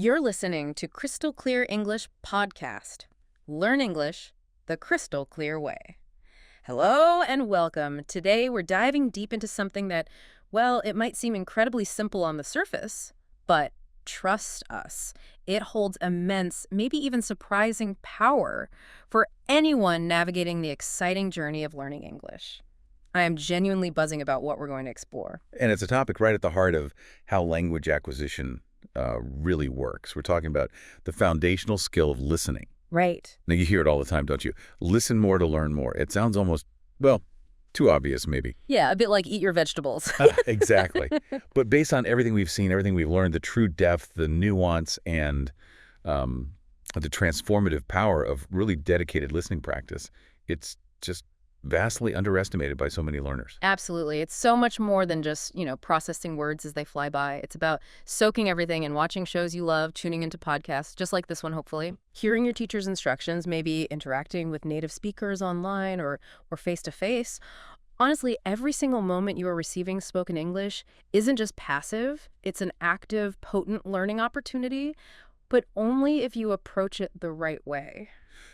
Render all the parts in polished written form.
You're listening to Crystal Clear English Podcast. Learn English the crystal clear way. Hello and welcome. Today we're diving deep into something that, well, it might seem incredibly simple on the surface, but trust us, it holds immense, maybe even surprising power for anyone navigating the exciting journey of learning English. I am genuinely buzzing about what we're going to explore. And it's a topic right at the heart of how language acquisition really works. We're talking about the foundational skill of listening. Right. Now, you hear it all the time, don't you? Listen more to learn more. It sounds almost, well, too obvious, maybe. Yeah, a bit like eat your vegetables. Exactly. But based on everything we've seen, everything we've learned, the true depth, the nuance, and the transformative power of really dedicated listening practice, it's just vastly underestimated by so many learners. Absolutely. It's so much more than just, processing words as they fly by. It's about soaking everything and watching shows you love, tuning into podcasts, just like this one, hopefully. Hearing your teacher's instructions, maybe interacting with native speakers online or face-to-face. Honestly, every single moment you are receiving spoken English isn't just passive. It's an active, potent learning opportunity, but only if you approach it the right way.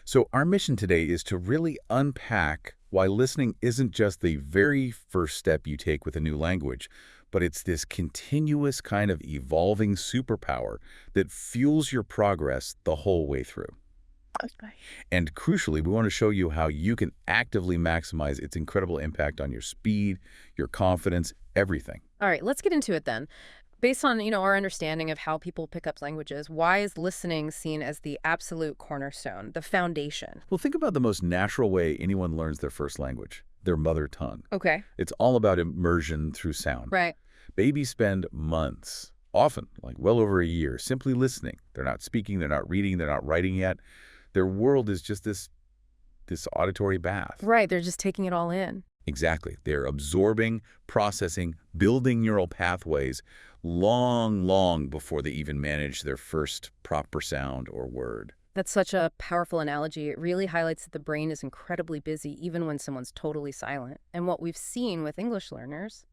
So our mission today is to really unpack why listening isn't just the very first step you take with a new language, but it's this continuous kind of evolving superpower that fuels your progress the whole way through. Okay. And crucially, we want to show you how you can actively maximize its incredible impact on your speed, your confidence, everything. All right, let's get into it then. Based on, our understanding of how people pick up languages, why is listening seen as the absolute cornerstone, the foundation? Well, think about the most natural way anyone learns their first language, their mother tongue. Okay. It's all about immersion through sound. Right. Babies spend months, often, like well over a year, simply listening. They're not speaking, they're not reading, they're not writing yet. Their world is just this auditory bath. Right, they're just taking it all in. Exactly. They're absorbing, processing, building neural pathways long before they even manage their first proper sound or word. That's such a powerful analogy. It really highlights that the brain is incredibly busy even when someone's totally silent. And what we've seen with English learners,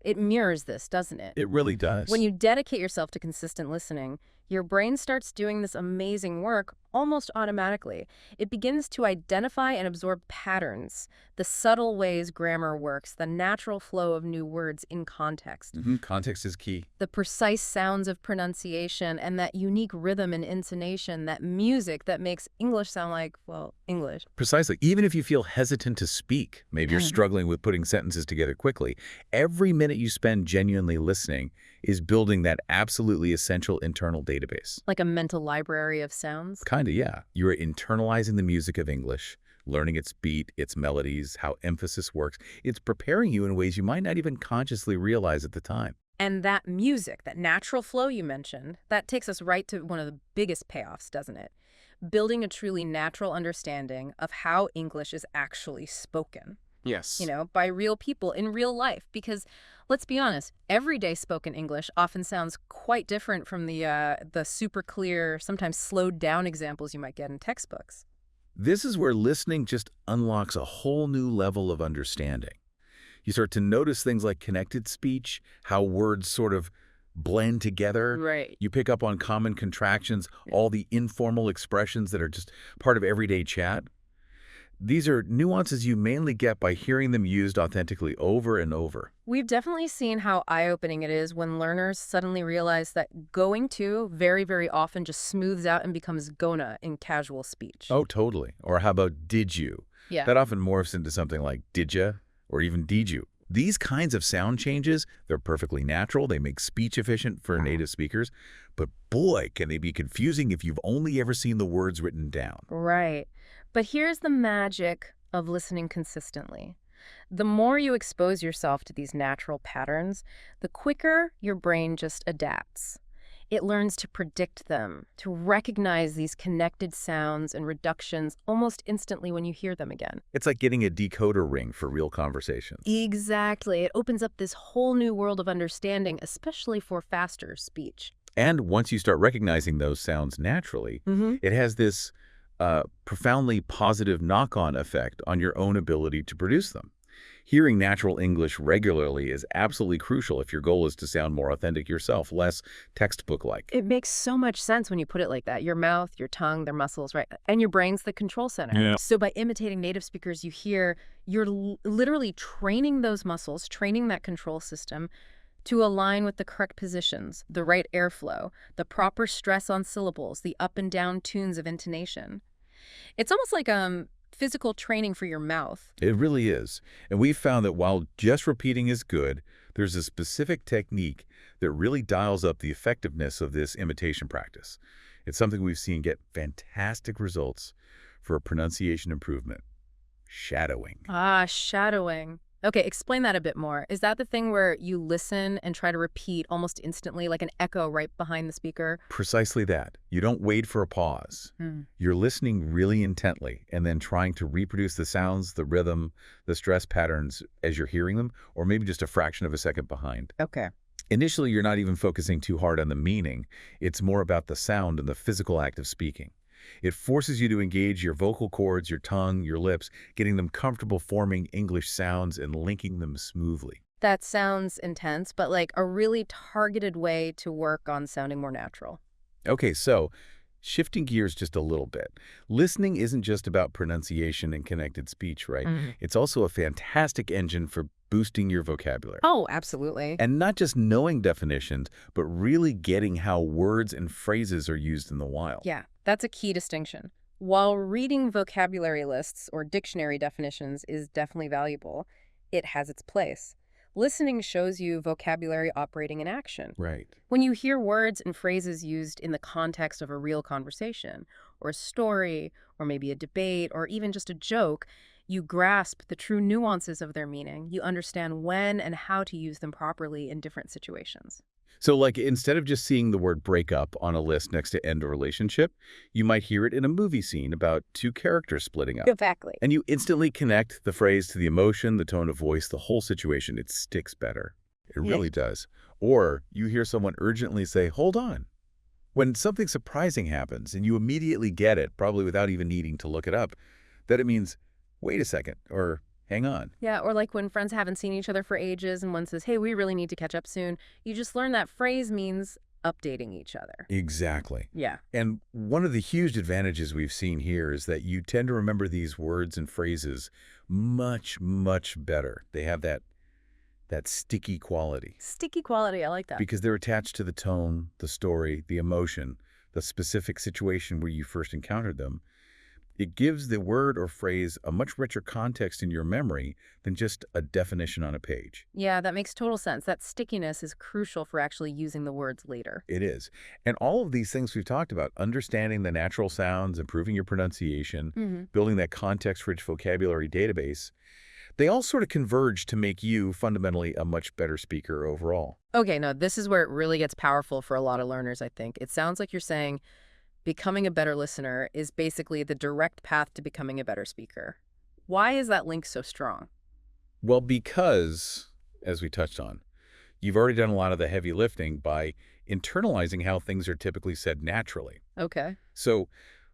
it mirrors this, doesn't it? It really does. When you dedicate yourself to consistent listening, your brain starts doing this amazing work almost automatically. It begins to identify and absorb patterns, the subtle ways grammar works, the natural flow of new words in context. Context is key. The precise sounds of pronunciation and that unique rhythm and intonation, that music that makes English sound like, well, English. Precisely. Even if you feel hesitant to speak, maybe you're struggling with putting sentences together quickly, every minute you spend genuinely listening is building that absolutely essential internal database. Like a mental library of sounds? Kinda, yeah. You're internalizing the music of English, learning its beat, its melodies, how emphasis works. It's preparing you in ways you might not even consciously realize at the time. And that music, that natural flow you mentioned, that takes us right to one of the biggest payoffs, doesn't it? Building a truly natural understanding of how English is actually spoken. Yes. By real people in real life. Because let's be honest, everyday spoken English often sounds quite different from the super clear, sometimes slowed down examples you might get in textbooks. This is where listening just unlocks a whole new level of understanding. You start to notice things like connected speech, how words sort of blend together. Right. You pick up on common contractions, all the informal expressions that are just part of everyday chat. These are nuances you mainly get by hearing them used authentically over and over. We've definitely seen how eye-opening it is when learners suddenly realize that going to very, very often just smooths out and becomes gonna in casual speech. Oh, totally. Or how about did you? Yeah. That often morphs into something like did ya or even did you. These kinds of sound changes, they're perfectly natural. They make speech efficient for native speakers. But boy, can they be confusing if you've only ever seen the words written down. Right. But here's the magic of listening consistently. The more you expose yourself to these natural patterns, the quicker your brain just adapts. It learns to predict them, to recognize these connected sounds and reductions almost instantly when you hear them again. It's like getting a decoder ring for real conversations. Exactly. It opens up this whole new world of understanding, especially for faster speech. And once you start recognizing those sounds naturally, it has this profoundly positive knock-on effect on your own ability to produce them. Hearing natural English regularly is absolutely crucial if your goal is to sound more authentic yourself, less textbook-like. It makes so much sense when you put it like that. Your mouth, your tongue, their muscles, right? And your brain's the control center. Yeah. So by imitating native speakers, you're literally training those muscles, training that control system to align with the correct positions, the right airflow, the proper stress on syllables, the up and down tunes of intonation. It's almost like physical training for your mouth. It really is. And we've found that while just repeating is good, there's a specific technique that really dials up the effectiveness of this imitation practice. It's something we've seen get fantastic results for pronunciation improvement. Shadowing. Ah, shadowing. Okay, explain that a bit more. Is that the thing where you listen and try to repeat almost instantly, like an echo right behind the speaker? Precisely that. You don't wait for a pause. Hmm. You're listening really intently and then trying to reproduce the sounds, the rhythm, the stress patterns as you're hearing them, or maybe just a fraction of a second behind. Okay. Initially, you're not even focusing too hard on the meaning. It's more about the sound and the physical act of speaking. It forces you to engage your vocal cords, your tongue, your lips, getting them comfortable forming English sounds and linking them smoothly. That sounds intense, but like a really targeted way to work on sounding more natural. Okay, so shifting gears just a little bit. Listening isn't just about pronunciation and connected speech, right? Mhm. It's also a fantastic engine for boosting your vocabulary. Oh, absolutely. And not just knowing definitions, but really getting how words and phrases are used in the wild. Yeah, that's a key distinction. While reading vocabulary lists or dictionary definitions is definitely valuable, it has its place. Listening shows you vocabulary operating in action. Right. When you hear words and phrases used in the context of a real conversation, or a story, or maybe a debate, or even just a joke, you grasp the true nuances of their meaning. You understand when and how to use them properly in different situations. So like instead of just seeing the word break up on a list next to end a relationship, you might hear it in a movie scene about two characters splitting up. Exactly. And you instantly connect the phrase to the emotion, the tone of voice, the whole situation. It sticks better. It Yeah. really does. Or you hear someone urgently say, "Hold on." When something surprising happens and you immediately get it, probably without even needing to look it up, that it means, wait a second, or hang on. Yeah, or like when friends haven't seen each other for ages and one says, hey, we really need to catch up soon. You just learn that phrase means updating each other. Exactly. Yeah. And one of the huge advantages we've seen here is that you tend to remember these words and phrases much, much better. They have that sticky quality Sticky quality, I like that. because they're attached to the tone, the story, the emotion, the specific situation where you first encountered them. It gives the word or phrase a much richer context in your memory than just a definition on a page. Yeah, that makes total sense. That stickiness is crucial for actually using the words later. It is. And all of these things we've talked about, understanding the natural sounds, improving your pronunciation, building that context-rich vocabulary database, they all sort of converge to make you fundamentally a much better speaker overall. Okay, no, this is where it really gets powerful for a lot of learners, I think. It sounds like you're saying becoming a better listener is basically the direct path to becoming a better speaker. Why is that link so strong? Well, because, as we touched on, you've already done a lot of the heavy lifting by internalizing how things are typically said naturally. Okay. So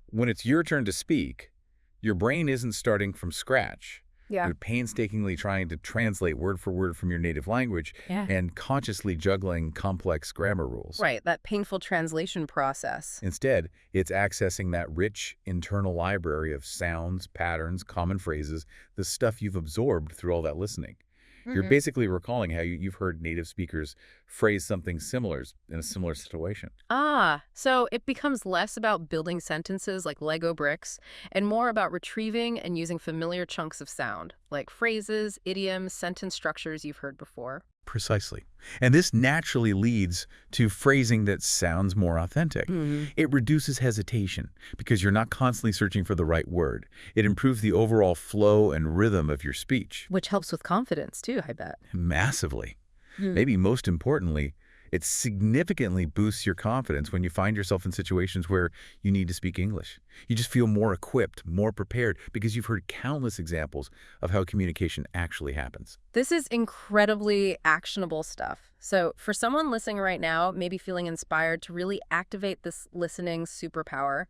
when it's your turn to speak, your brain isn't starting from scratch. Yeah. You're painstakingly trying to translate word for word from your native language Yeah. and consciously juggling complex grammar rules. Right, that painful translation process. Instead, it's accessing that rich internal library of sounds, patterns, common phrases, the stuff you've absorbed through all that listening. You're basically recalling how you've heard native speakers phrase something similar in a similar situation. Ah, so it becomes less about building sentences like Lego bricks and more about retrieving and using familiar chunks of sound, like phrases, idioms, sentence structures you've heard before. Precisely. And this naturally leads to phrasing that sounds more authentic. It reduces hesitation because you're not constantly searching for the right word. It improves the overall flow and rhythm of your speech. Which helps with confidence, too, I bet. Massively. Maybe most importantly, it significantly boosts your confidence when you find yourself in situations where you need to speak English. You just feel more equipped, more prepared, because you've heard countless examples of how communication actually happens. This is incredibly actionable stuff. So for someone listening right now, maybe feeling inspired to really activate this listening superpower,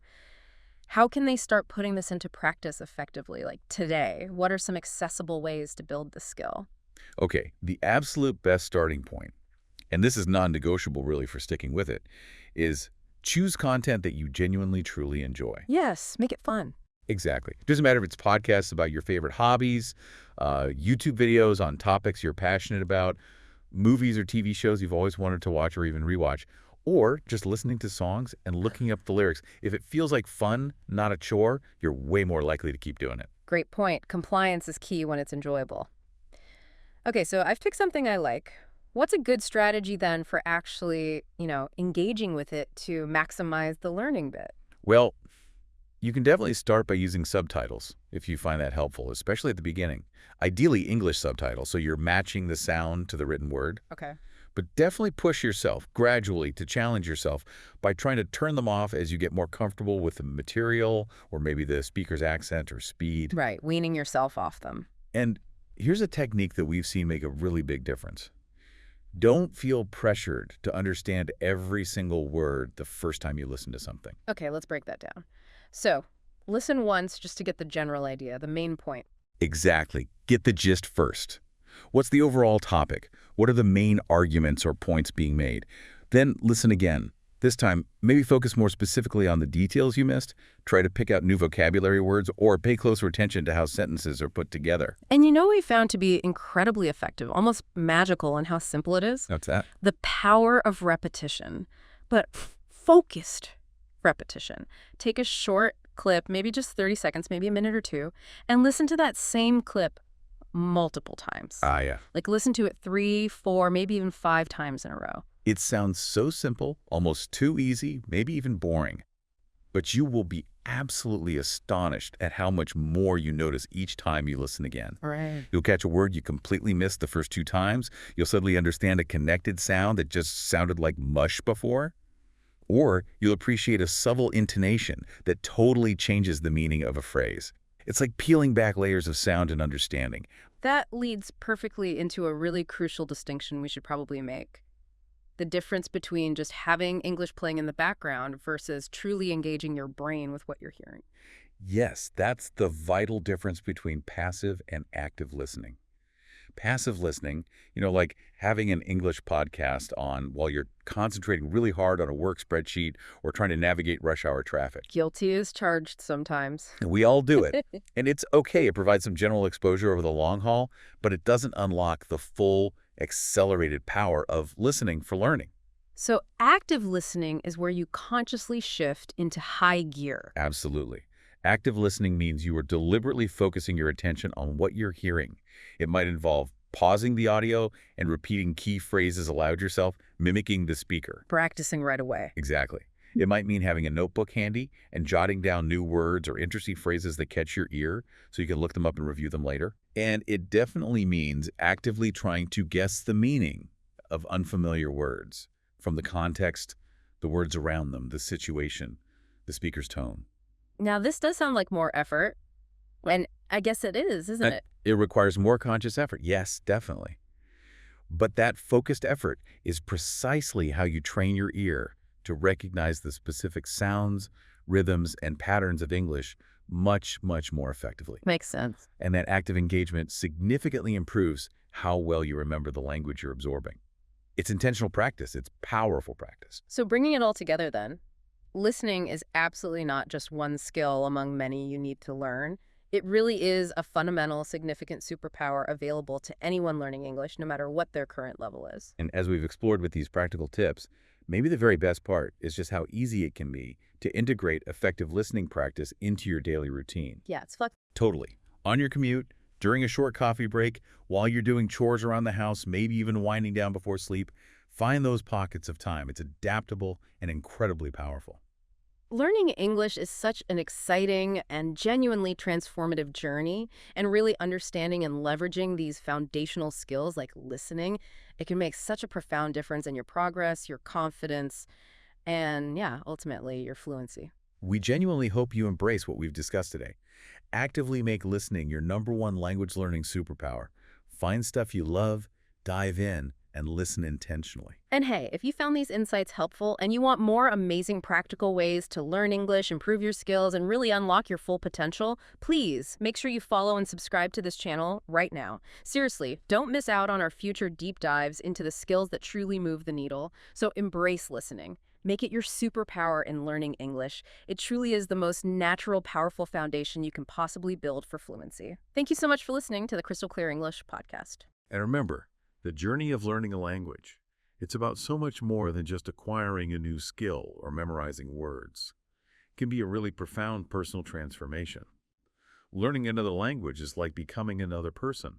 How can they start putting this into practice effectively, like today? What are some accessible ways to build the skill? Okay, the absolute best starting point, and this is non-negotiable really for sticking with it, is choose content that you genuinely truly enjoy. Yes, make it fun. Exactly. Doesn't matter if it's podcasts about your favorite hobbies, YouTube videos on topics you're passionate about, movies or TV shows you've always wanted to watch or even rewatch, or just listening to songs and looking up the lyrics. If it feels like fun, not a chore, you're way more likely to keep doing it. Great point. Compliance is key when it's enjoyable. Okay, so I've picked something I like. What's a good strategy then for actually, engaging with it to maximize the learning bit? Well, you can definitely start by using subtitles if you find that helpful, especially at the beginning. Ideally English subtitles, so you're matching the sound to the written word. Okay. But definitely push yourself gradually to challenge yourself by trying to turn them off as you get more comfortable with the material or maybe the speaker's accent or speed. Right, weaning yourself off them. And here's a technique that we've seen make a really big difference. Don't feel pressured to understand every single word the first time you listen to something. Okay, let's break that down. So, listen once just to get the general idea, the main point. Exactly. Get the gist first. What's the overall topic? What are the main arguments or points being made? Then listen again. This time, maybe focus more specifically on the details you missed. Try to pick out new vocabulary words or pay closer attention to how sentences are put together. And we found to be incredibly effective, almost magical in how simple it is? What's that? The power of repetition, but focused repetition. Take a short clip, maybe just 30 seconds, maybe a minute or two, and listen to that same clip multiple times. Ah, yeah. Like listen to it 3, 4, maybe even 5 times in a row. It sounds so simple, almost too easy, maybe even boring. But you will be absolutely astonished at how much more you notice each time you listen again. Right. You'll catch a word you completely missed the first 2 times. You'll suddenly understand a connected sound that just sounded like mush before. Or you'll appreciate a subtle intonation that totally changes the meaning of a phrase. It's like peeling back layers of sound and understanding. That leads perfectly into a really crucial distinction we should probably make. The difference between just having English playing in the background versus truly engaging your brain with what you're hearing. Yes, that's the vital difference between passive and active listening. Passive listening, like having an English podcast on while you're concentrating really hard on a work spreadsheet or trying to navigate rush hour traffic. Guilty as charged sometimes. We all do it. And it's okay. It provides some general exposure over the long haul, but it doesn't unlock the full, accelerated power of listening for learning. So active listening is where you consciously shift into high gear. Absolutely. Active listening means you are deliberately focusing your attention on what you're hearing. It might involve pausing the audio and repeating key phrases aloud yourself, mimicking the speaker. Practicing right away. Exactly. It might mean having a notebook handy and jotting down new words or interesting phrases that catch your ear so you can look them up and review them later. And it definitely means actively trying to guess the meaning of unfamiliar words from the context, the words around them, the situation, the speaker's tone. Now, this does sound like more effort, and I guess it is, isn't it? It requires more conscious effort. Yes, definitely. But that focused effort is precisely how you train your ear to recognize the specific sounds, rhythms, and patterns of English much, much more effectively. Makes sense. And that active engagement significantly improves how well you remember the language you're absorbing. It's intentional practice. It's powerful practice. So bringing it all together then, listening is absolutely not just one skill among many you need to learn. It really is a fundamental, significant superpower available to anyone learning English, no matter what their current level is. And as we've explored with these practical tips, maybe the very best part is just how easy it can be to integrate effective listening practice into your daily routine. Yeah, it's flexible. Totally. On your commute, during a short coffee break, while you're doing chores around the house, maybe even winding down before sleep, find those pockets of time. It's adaptable and incredibly powerful. Learning English is such an exciting and genuinely transformative journey, and really understanding and leveraging these foundational skills like listening, it can make such a profound difference in your progress, your confidence, and yeah, ultimately your fluency. We genuinely hope you embrace what we've discussed today. Actively make listening your #1 language learning superpower. Find stuff you love, dive in, and and listen intentionally. And hey, if you found these insights helpful and you want more amazing practical ways to learn English, improve your skills, and really unlock your full potential, please make sure you follow and subscribe to this channel right now. Seriously, don't miss out on our future deep dives into the skills that truly move the needle. So embrace listening. Make it your superpower in learning English. It truly is the most natural, powerful foundation you can possibly build for fluency. Thank you so much for listening to the Crystal Clear English podcast. And remember, the journey of learning a language, it's about so much more than just acquiring a new skill or memorizing words. It can be a really profound personal transformation. Learning another language is like becoming another person.